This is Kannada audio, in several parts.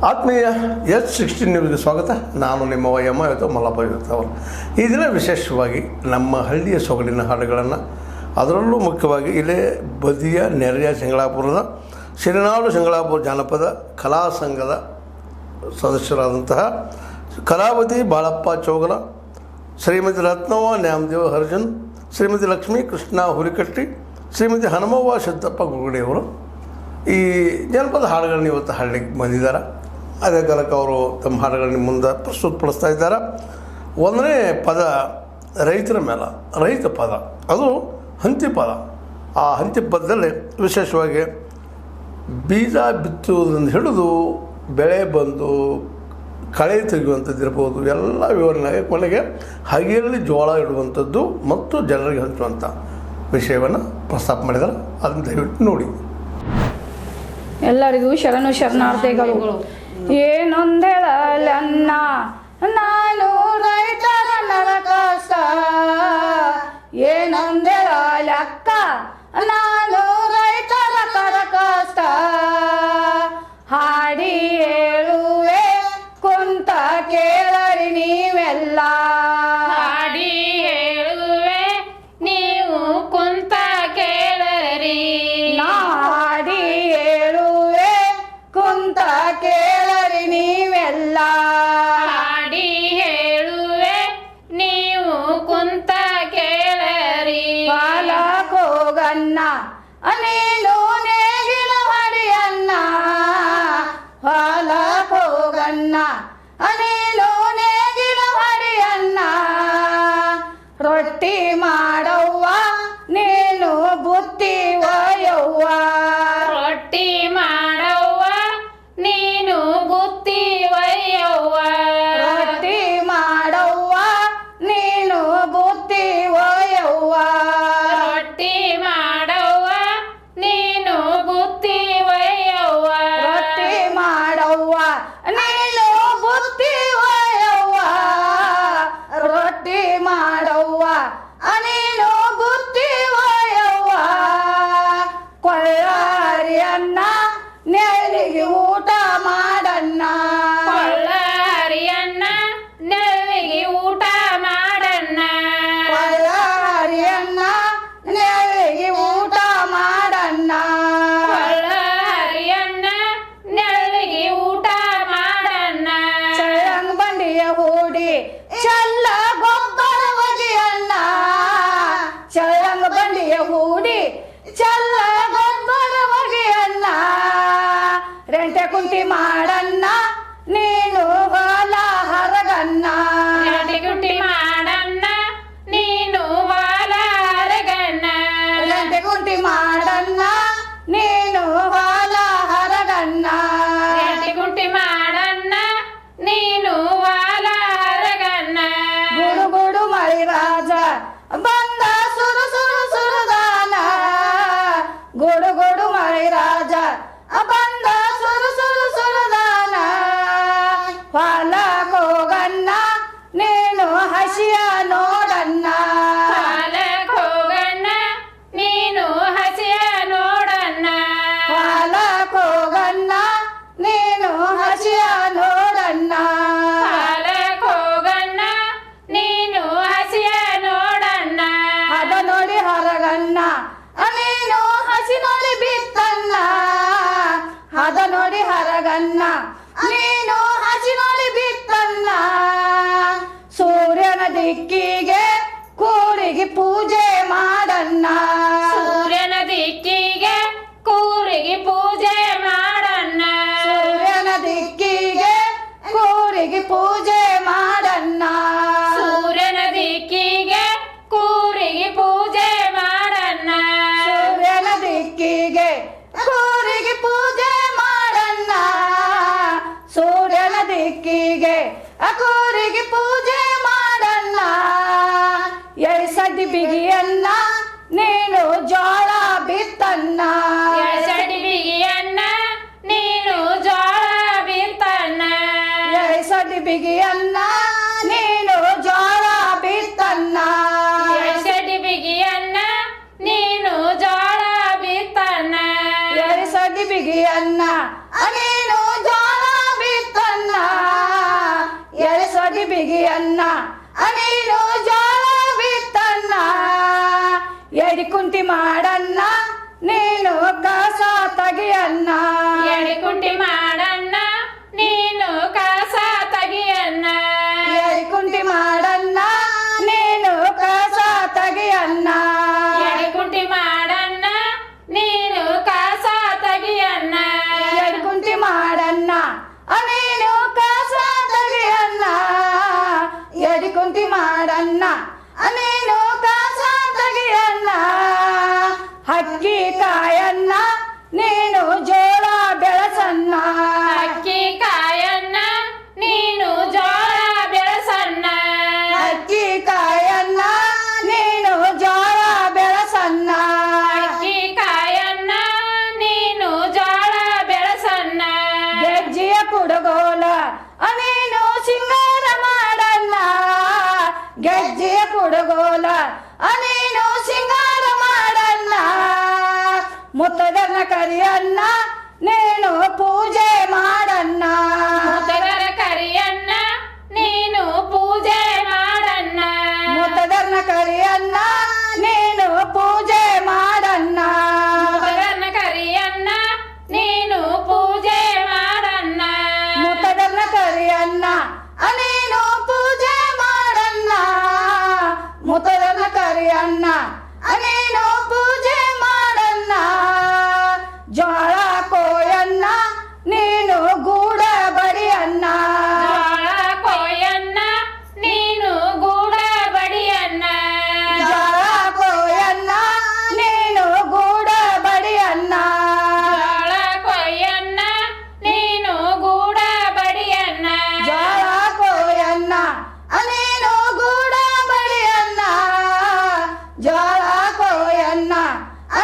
ಆತ್ಮೀಯ S16 ನ್ಯೂಸ್ಗೆ ಸ್ವಾಗತ. ನಾನು ನಿಮ್ಮ ವೈಎಂ ಇವತ್ತು ಮಲ್ಲಪ್ಪ ಇರ್ತಾವೆ. ಈ ದಿನ ವಿಶೇಷವಾಗಿ ನಮ್ಮ ಹಳ್ಳಿಯ ಸೊಗಡಿನ ಹಾಡುಗಳನ್ನು, ಅದರಲ್ಲೂ ಮುಖ್ಯವಾಗಿ ಇಲ್ಲೇ ಬದಿಯ ನೆರೆಯ ಸಿಂಗಳಾಪುರದ ಸಿರಿನಾಡು ಸಿಂಗಳಾಪುರ ಜಾನಪದ ಕಲಾ ಸಂಘದ ಸದಸ್ಯರಾದಂತಹ ಕಲಾವತಿ ಬಾಳಪ್ಪ ಚೌಗಲ, ಶ್ರೀಮತಿ ರತ್ನವ್ವ ನ್ಯಾಮದೇವ ಹರ್ಜನ್, ಶ್ರೀಮತಿ ಲಕ್ಷ್ಮೀ ಕೃಷ್ಣ ಹುರಿಕಟ್ಟಿ, ಶ್ರೀಮತಿ ಹನುಮವ್ವ ಸಿದ್ದಪ್ಪ ಗುರುಗಡಿಯವರು ಈ ಜನಪದ ಹಾಡುಗಳನ್ನ ಇವತ್ತು ಹಾಡಲಿಕ್ಕೆ ಬಂದಿದ್ದಾರೆ. ಅದೇ ಕಾಲಕ್ಕೆ ಅವರು ತಮ್ಮ ಹಾಡುಗಳನ್ನ ಮುಂದೆ ಪ್ರಸ್ತುತಪಡಿಸ್ತಾ ಇದ್ದಾರೆ. ಒಂದನೇ ಪದ ರೈತರ ಮೇಲೆ, ರೈತ ಪದ, ಅದು ಹಂತಿ ಪದ. ಆ ಹಂತಿ ಪದದಲ್ಲಿ ವಿಶೇಷವಾಗಿ ಬೀಜ ಬಿತ್ತುವುದರಿಂದ ಹಿಡಿದು ಬೆಳೆ ಬಂದು ಕಳೆ ತೆಗೆಯುವಂಥದ್ದು ಇರ್ಬೋದು, ಎಲ್ಲ ವಿವರಣೆಗೆ ಕೊನೆಗೆ ಹಾಗೆಯಲ್ಲಿ ಜೋಳ ಇಡುವಂಥದ್ದು ಮತ್ತು ಜನರಿಗೆ ಹಂಚುವಂಥ ವಿಷಯವನ್ನು ಪ್ರಸ್ತಾಪ ಮಾಡಿದ್ದಾರೆ. ಅದನ್ನು ದಯವಿಟ್ಟು ನೋಡಿ. ಎಲ್ಲರಿಗೂ ಶರಣು ಶರಣಾರ್ಥಿಗಳು. ಏನೊಂದೇಳಲ್ಲ ನಾನು ರೈತರ ನರಕಷ್ಟ, ಏನೊಂದೇಳಕ್ಕ ನಾನು ರೈತರ ಕರಕಷ್ಟ, ಹಾಡಿ ಹೇಳುವೆ ಕುಂತ ಕೇಳರಿ ನೀವೆಲ್ಲ, ಹಾಡಿ ಹೇಳುವೆ ನೀವು ಕುಂತ ಕೇಳರಿ, ಹಾಡಿ ಹೇಳುವೆ ಕುಂತ ಕೇಳರಿ ನೀವೆಲ್ಲ, ಹಾಡಿ ಹೇಳುವೆ ನೀವು ಕುಂತ ಕೇಳರಿ. ಹೊಲಕ್ಕೋಗನ್ನ ನೀನು ನೇಗಿಲ ಹೊಡಿಯನ್ನ, ಹೊಲಕ್ಕೋಗನ್ನ ನೀನು ನೇಗಿಲ ಹೊಡಿಯನ್ನ, ರೊಟ್ಟಿ ಮಾಡವ್ವ ನೀನು ಬುತ್ತಿ ಒಯ್ಯವ್ವ, ರೊಟ್ಟಿ ಮಾಡವ್ವ ನೀನು ಬುತ್ತಿ ಒಯ್ಯವ್ವ, ರೊಟ್ಟಿ ಮಾಡವ್ವ ನೀನು ಬುತ್ತಿ ಒಯ್ಯವ್ವ, ರೊಟ್ಟಿ ಮಾಡವ್ವ ನೀನು ಬುತ್ತಿ ಒಯ್ಯವ್ವ, ರೊಟ್ಟಿ ಮಾಡವ್ವ ನೀನು ಬುತ್ತಿ ಒಯ್ಯವ್ವ, ರೊಟ್ಟಿ ಮಾಡವ್ವ ನೀನು ಬುತ್ತಿ ಒಯ್ಯವ್ವ, ಕೊಳ್ಳಾರಿಯನ್ನ ನೆಲ್ಲಿಗೆ ಊಟ ಮಾಡನ್ನ, ಕೊಳ್ಳಾರಿಯನ್ನ ನೆಲ್ಲಿಗೆ ಊಟ ಮಾಡನ್ನ, ಕೊಳ್ಳಾರಿಯನ್ನ ನೆಲ್ಲಿಗೆ ಊಟ ಮಾಡನ್ನ, ಕೊಳ್ಳಾರಿಯನ್ನ ನೆಲ್ಲಿಗೆ ಊಟ ಮಾಡನ್ನ, ಚಳ್ಳಂಗ್ ಬಂಡಿಯ ಹೂಡಿ ಚಲ್ಲ ಗೊಬ್ಬರ ಒಗೆಯನ್ನ, ಚಳ್ಳಂಗ್ ಬಂಡಿಯ ಹೂಡಿ ಚಲ್ಲ ಗೊಬ್ಬರ ಒಗೆಯನ್ನ, ರೆಂಟೆ ಕುಂಟಿ ಮಾಡನ್ನ ನೀನು ಹೊಲ ಹರಗನ್ನ, ರೆಂಟೆ ಕುಂಟಿ ಮಾಡನ್ನ ನೀನು ಹೊಲ ಹರಗನ್ನ, ರೆಂಟೆ ಕುಂಟಿ ಮಾಡನ್ನ ನೀನು ಹೊಲ ಹರಗನ್ನ, ರೆಂಟೆ ಕುಂಟಿ ಮಾಡನ್ನ ನೀನು ಹೊಲ ಹರಗನ್ನ, ಗುಡು ಗುಡು ಮಳಿ ರಾಜ ಬಂದ ಸುರು ಸುರು ಸುರದಾನ, ಗುಡು ಗುಡು ಮಳಿ ರಾಜ ಬಂದ ಸುರು ಸುರು ಸುರದಾನ, ಹೊಲಕ್ಕೋಗನ್ನ ನೀನು ಹಸಿಯ ನೋಡನ್ನ, ಹೊಲಕ್ ಹೋಗಣ್ಣ ನೀನು ಹಸಿಯ ನೋಡಣ್ಣ, ಹೊಲಕ್ಕೋಗನ್ನ ನೀನು ಹಸಿಯ ನೋಡನ್ನ, ಹೊಲಕ್ ಹೋಗಣ್ಣ ನೀನು ಹಸಿಯ ನೋಡಣ್ಣ, ಅದ ನೋಡಿ ಹೊರಗನ್ನ ನೀನು ಹಸಿ ನೋಡಿ ಬಿತ್ತನ್ನ, ಅದ ನೋಡಿ ಹೊರಗನ್ನ ನೀನು ಹಸಿ ನೋಡಿ ಬಿತ್ತನ್ನ, ಸೂರ್ಯನ ದಿಕ್ಕಿಗೆ ಕೂರಿಗೆ ಪೂಜೆ ಮಾಡನ್ನ, ಸೂರ್ಯನ ದಿಕ್ಕಿಗೆ ಕೂರಿಗೆ ಪೂಜೆ ಮಾಡಣ್ಣ, ಸೂರ್ಯನ ದಿಕ್ಕಿಗೆ ಕೂರಿಗೆ ಪೂಜೆ ಮಾಡನ್ನ, ಸೂರ್ಯನ ದಿಕ್ಕಿಗೆ ಕೂರಿಗೆ ಪೂಜೆ ಮಾಡಣ್ಣ, ಸೂರ್ಯನ ದಿಕ್ಕಿಗೆ ಕೂರಿಗೆ ಪೂಜೆ ಮಾಡನ್ನ, ಸೂರ್ಯನ ದಿಕ್ಕಿಗೆ ಕೂರಿಗೆ ಪೂಜೆ ಮಾಡನ್ನ, ಎಳ್ಸಡಿ ಬಿಗಿಯನ್ನ ನೀನು ಜೋಳ ಬಿತ್ತನ್ನ, ಎಳ್ಸಡಿ ಬಿಗಿಯನ್ನ ನೀನು ಜೋಳ ಬಿತ್ತಣ್ಣ, ಎಳ್ಸಡಿ ಬಿಗಿಯನ್ನ ನೀನು ಜೋಳ ಬಿತ್ತನ್ನ, ಎಳ್ಸಡಿ ಬಿಗಿಯನ್ನ ನೀನು ಜೋಳ ಬಿತ್ತಣ್ಣ, ಎಳ್ಸಡಿ ಬಿಗಿಯನ್ನ ನೀನು ಜೋಳ ಬಿತ್ತನ್ನ, ಅನ್ನ ನೀನು ಜೋಳ ಬಿತ್ತನ್ನ ಎಡಿಕುಂಟಿ ಮಾಡನ್ನ ನೀನು ಕಸ ತೆಗಿಯನ್ನ ಎಡಿಕುಂಟಿ ಮಾಡಣ್ಣ ನೀನು ಕಸ ತೆಗಿಯಣ್ಣ ಎಡಿಕುಂಟಿ ಮಾಡನ್ನ ನೀನು ಕಸ ತೆಗಿಯನ್ನ ಎಡಿಕುಂಟಿ ಮಾಡಣ್ಣ ನೀನು ಕಸ ತೆಗಿಯಣ್ಣ ಎಡಿಕುಂಟಿ ಮಾಡನ್ನ ನೀನು ಕಸ ತೆಗಿಯನ್ನ ಎಡಿಕುಂಟಿ ಮಾಡನ್ನ ನೀನು ಕಸ ತೆಗಿಯನ್ನ ಅಕ್ಕಿ ಕಾಯನ್ನ ನೀನು ಜೋಳ ಬೆಳಸನ್ನ ಅಕ್ಕಿ ಕಾಯಣ್ಣ ನೀನು ಜೋಳ ಬೆಳಸಣ್ಣ ಅಕ್ಕಿ ಕಾಯನ್ನ ನೀನು ಜೋಳ ಬೆಳಸನ್ನ ಅಕ್ಕಿ ಕಾಯಣ್ಣ ನೀನು ಜೋಳ ಬೆಳಸಣ್ಣ ಗೆಜ್ಜೆಯ ಕುಡಗೋಲ ನೀನು ಸಿಂಗಾರ ಮಾಡನ್ನ ಗೆಜ್ಜೆಯ ಕುಡಗೋಲ ನೀನು ಸಿಂಗಾರ ಮಾಡನ್ನ ಮುತ್ತದನ್ನ ಕರಿಯನ್ನ ನೀನು ಪೂಜೆ ಮಾಡನ್ನ ಮುತ್ತದರ ಕರಿಯಣ್ಣ ನೀನು ಪೂಜೆ ಮಾಡಣ್ಣ ಮುತ್ತದನ್ನ ಕರಿಯನ್ನ ನೀನು ಪೂಜೆ ಮಾಡನ್ನ ಮುತ್ತದರ ಕರಿಯಣ್ಣ ನೀನು ಪೂಜೆ ಮಾಡಣ್ಣ ಮುತ್ತದನ್ನ ಕರಿಯನ್ನ ನೀನು ಪೂಜೆ ಮಾಡನ್ನ ಮುತ್ತದನ್ನ ಕರಿಯನ್ನ ನೀನು ಪೂಜೆ ಮಾಡನ್ನ ಜೋಳ ಕೋಯನ್ನ ನೀನು ಗೂಡ ಬಡಿಯನ್ನ ಜೋಳ ಕೊಯ್ಯಣ್ಣ ನೀನು ಗೂಡ ಬಡಿಯಣ್ಣ ಜೋಳ ಕೋಯನ್ನ ನೀನು ಗೂಡ ಬಡಿಯನ್ನ ಜೋಳ ಕೊಯ್ಯಣ್ಣ ನೀನು ಗೂಡ ಬಡಿಯಣ್ಣ ಜೋಳ ಕೋಯನ್ನ ನೀನು ಗೂಡ ಬಡಿಯನ್ನ ಜೋಳ ಕೋಯನ್ನ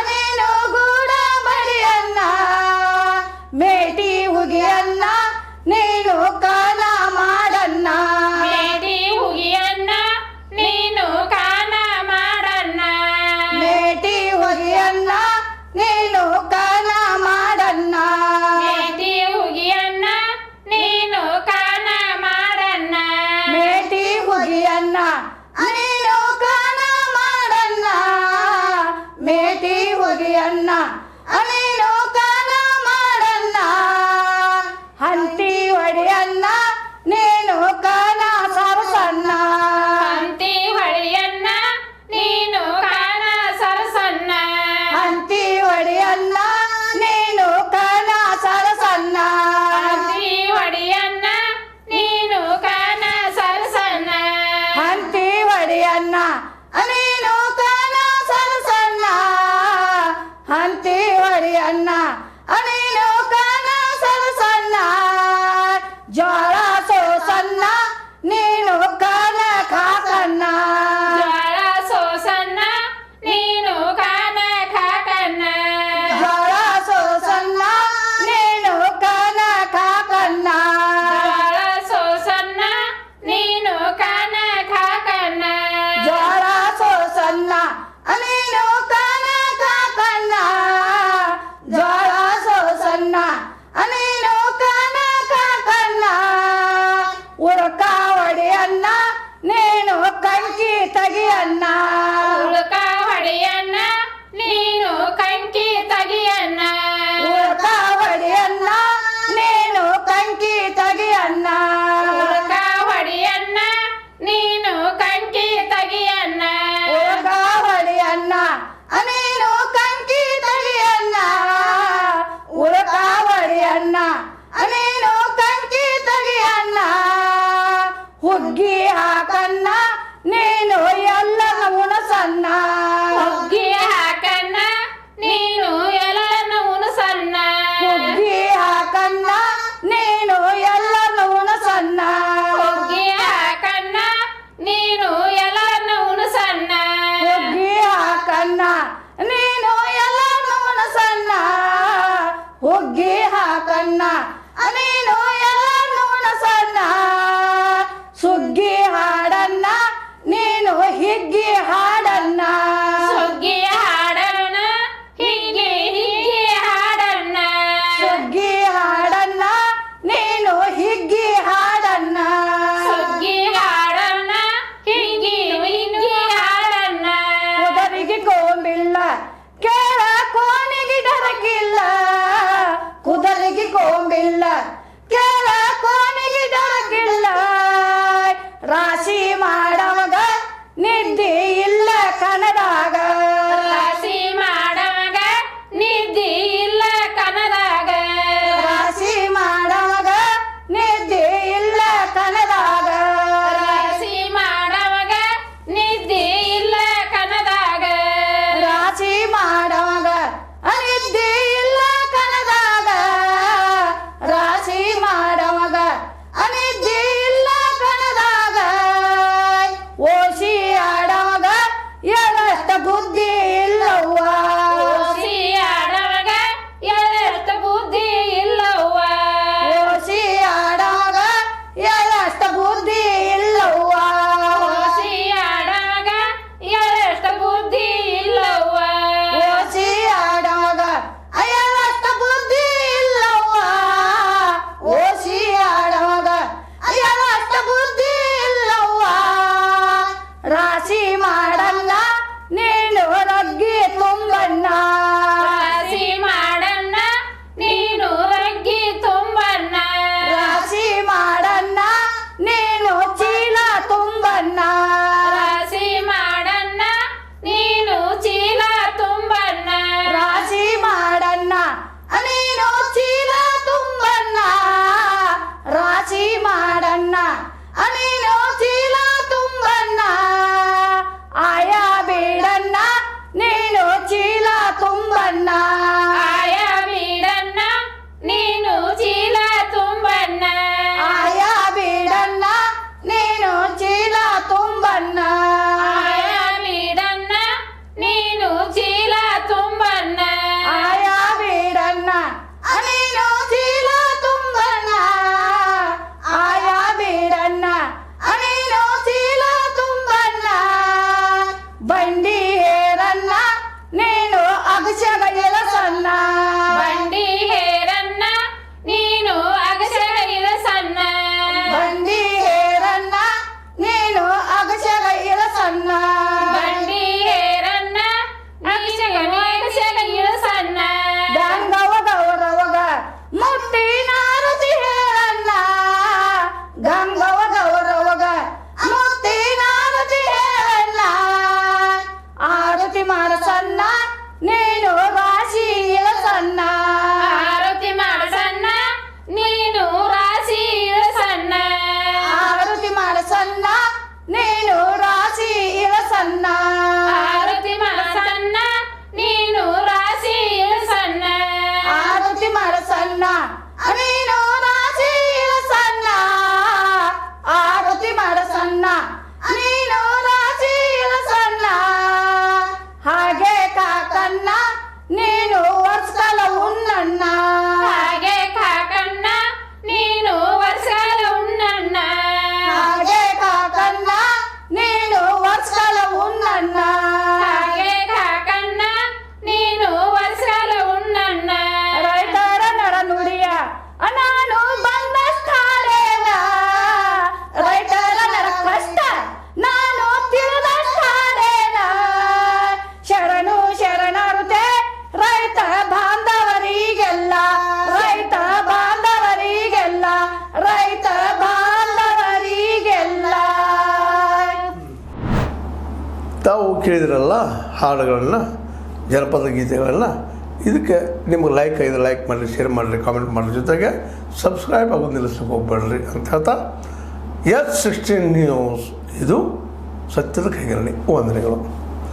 ನೀನು ಗೂಡ ಬಡಿಯನ್ನ ಮೇಟಿ ಹುಗಿಯನ್ನ ನೀನು ಕಾನ ಮಾಡನ್ನ ಮೇಟಿ ಹುಗಿಯಣ್ಣ ನೀನು ಕಾನ ಮಾಡಣ್ಣ ಮೇಟಿ ಹುಗಿಯನ್ನ ನೀನು ಕಾನ ಮಾಡನ್ನ ಮೇಟಿ ಹುಗಿಯಣ್ಣ ನೀನು ಕಾನ ಮಾಡಣ್ಣ ಮೇಟಿ ಹುಗಿಯನ್ನ ನೀನು ಕಾನ ಮಾಡನ್ನ ಮೇಟಿ ಹುಗಿಯನ್ನ ನೀನು ಕಾನ ಮಾಡನ್ನ ಹಂತಿ ಒಡೆಯನ್ನ ನೀನು ಕಾನ ಸರಸನ್ನ ಹಂತಿ ಹೊಳೆಯಣ್ಣ ನೀನು ಕಾನ ಸರಸಣ್ಣ ಹಂತಿ ಒಡೆಯನ್ನ ನೀನು ಕಾನ ಸರಸನ್ನ ಹಂತಿ ಹೊಡೆಯಣ್ಣ ನೀನು ಕಾನ ಸರಸಣ್ಣ ಹಂತಿ ಒಡೆಯನ್ನ ನೀನು ಕಾನ ಸರಸನ್ನ ಹಂತಿ ಒಡೆಯನ್ನ ನೀನು ಕಾನ ಸರಸನ್ನ ಜೋಳ ಸೋಸನ್ನ ನೀನು ಕಾನ ಕಾಕನ್ನ ಜೋಳ ಸೋಸಣ್ಣ ನೀನು ಕಾನ ಕಾಕಣ್ಣ ಜೋಳ ಸೋಸನ್ನ ನೀನು ಕಾನ ಕಾಕನ್ನ ಜೋಳ ಸೋಸಣ್ಣ ನೀನು ಕಾನ ಕಾಕಣ್ಣ ಜೋಳ ಸೋಸನ್ನ ನೀನು ಕಾನ ಕಾಕನ್ನ ಜೋಳ ಸೋಸನ್ನ ನೀನು ಕಾನ ಕಾಕನ್ನ ಉಳ್ಕ ಒಡೆಯನ್ನ ನೀನು ಕಂಕಿ ತೆಗಿಯನ್ನ ಉಳ್ಕ ಹೊಡೆಯಣ್ಣ ನೀನು ಕಂಕಿ ತೆಗಿಯಣ್ಣ ಉಳ್ಕ ಒಡೆಯನ್ನ ನೀನು ಕಂಕಿ ತೆಗಿಯನ್ನ ಉಳ್ಕ ಹೊಡೆಯಣ್ಣ ನೀನು ಕಂಕಿ ತೆಗಿಯಣ್ಣ ಉಳ್ಕ ಒಡೆಯನ್ನ ನೀನು ಕಂಕಿ ತೆಗಿಯನ್ನ ಉಳ್ಕ ಒಡೆಯನ್ನ ನೀನು ಕಂಕಿ ತೆಗಿಯನ್ನ ಹುಗ್ಗಿ ಹಾಕನ್ನ ನೀನು ಎಲ್ಲನ ಉಣಸನ್ನ ಹುಗ್ಗಿ ಹಾಕಣ್ಣ ನೀನು ಎಲ್ಲನ ಉಣಸಣ್ಣ ಹುಗ್ಗಿ ಹಾಕನ್ನ ನೀನು ಎಲ್ಲನ ಉಣಸನ್ನ ಹುಗ್ಗಿ ಹಾಕಣ್ಣ ನೀನು ಎಲ್ಲನ ಉಣಸಣ್ಣ ಹುಗ್ಗಿ ಹಾಕನ್ನ ನೀನು ಎಲ್ಲನ ಉಣಸನ್ನ ಹುಗ್ಗಿ ಹಾಕನ್ನ ನೀನು ಎಲ್ಲನ ಉಣಸನ್ನ ಸುಗ್ಗಿ ಕೇಳಿದ್ರಲ್ಲ ಹಾಡುಗಳನ್ನು, ಜನಪದ ಗೀತೆಗಳನ್ನು, ಇದಕ್ಕೆ ನಿಮಗೆ ಲೈಕ್ ಮಾಡಿರಿ, ಶೇರ್ ಮಾಡಿರಿ, ಕಾಮೆಂಟ್ ಮಾಡಿರಿ, ಜೊತೆಗೆ ಸಬ್ಸ್ಕ್ರೈಬ್ ಆಗೋದು ನಿಲ್ಲಿಸ್ಲಿಕ್ಕೆ ಹೋಗ್ಬೇಡ್ರಿ ಅಂತ ಹೇಳ್ತಾ S16 ನ್ಯೂಸ್ ಇದು ಸತ್ಯದ ಕೈಗರಣಿ. ವಂದನೆಗಳು.